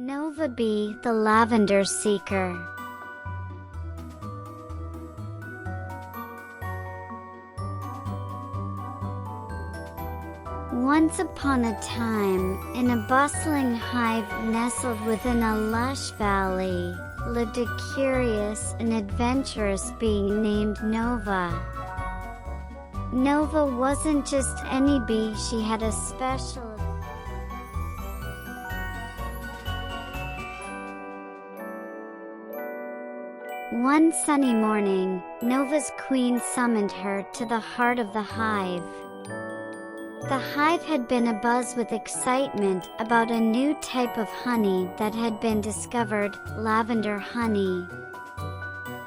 Nova B, the Lavender Seeker. Once upon a time, in a bustling hive nestled within a lush valley, lived a curious and adventurous being named Nova. Nova wasn't just any bee, she had a special. One sunny morning, Nova's queen summoned her to the heart of the hive. The hive had been abuzz with excitement about a new type of honey that had been discovered, lavender honey.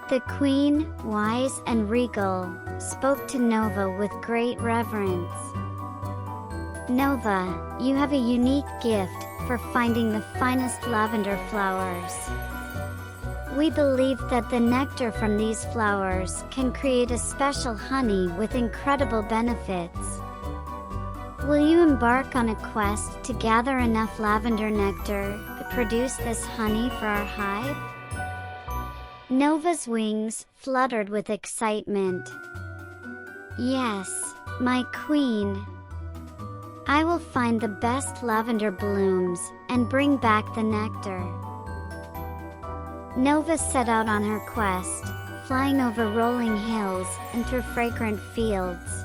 The queen, wise and regal, spoke to Nova with great reverence. "Nova, you have a unique gift for finding the finest lavender flowers. We believe that the nectar from these flowers can create a special honey with incredible benefits. Will you embark on a quest to gather enough lavender nectar to produce this honey for our hive?" Nova's wings fluttered with excitement. "Yes, my queen. I will find the best lavender blooms and bring back the nectar." Nova set out on her quest, flying over rolling hills and through fragrant fields.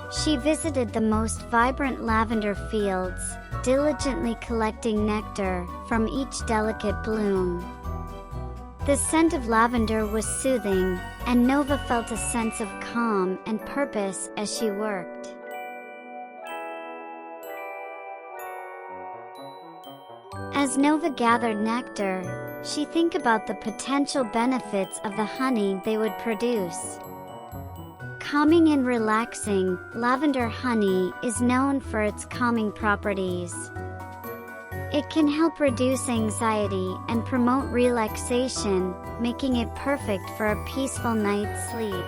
She visited the most vibrant lavender fields, diligently collecting nectar from each delicate bloom. The scent of lavender was soothing, and Nova felt a sense of calm and purpose as she worked. As Nova gathered nectar, she think about the potential benefits of the honey they would produce. Calming and relaxing, lavender honey is known for its calming properties. It can help reduce anxiety and promote relaxation, making it perfect for a peaceful night's sleep.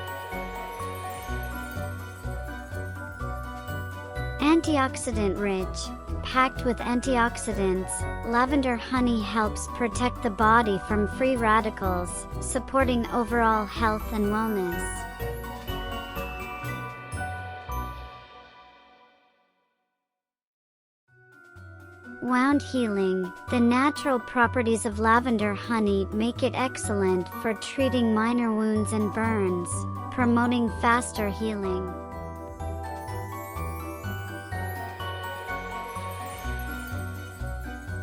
Antioxidant-rich, packed with antioxidants, lavender honey helps protect the body from free radicals, supporting overall health and wellness. Wound healing. The natural properties of lavender honey make it excellent for treating minor wounds and burns, promoting faster healing.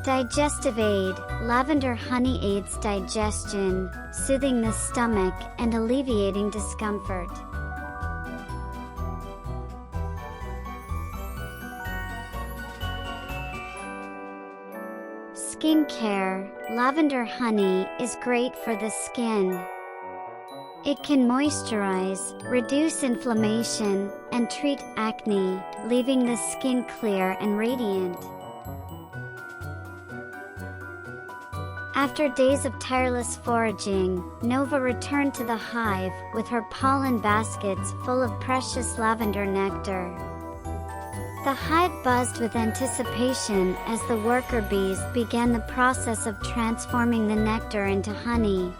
Digestive aid. Lavender honey aids digestion, soothing the stomach and alleviating discomfort. Skincare. Lavender honey is great for the skin. It can moisturize, reduce inflammation, and treat acne, leaving the skin clear and radiant. After days of tireless foraging, Nova returned to the hive with her pollen baskets full of precious lavender nectar. The hive buzzed with anticipation as the worker bees began the process of transforming the nectar into honey.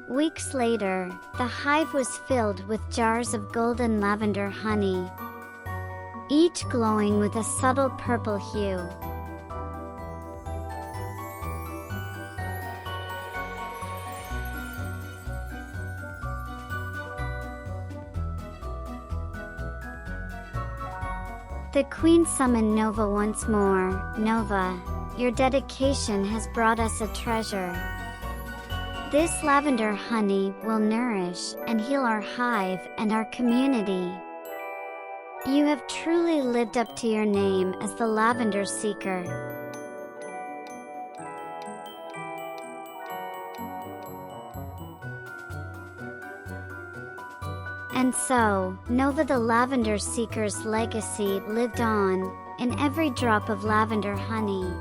Weeks later, the hive was filled with jars of golden lavender honey, each glowing with a subtle purple hue. The queen summoned Nova once more. "Nova, your dedication has brought us a treasure. This lavender honey will nourish and heal our hive and our community. You have truly lived up to your name as the Lavender Seeker." And so, Nova the Lavender Seeker's legacy lived on, in every drop of lavender honey.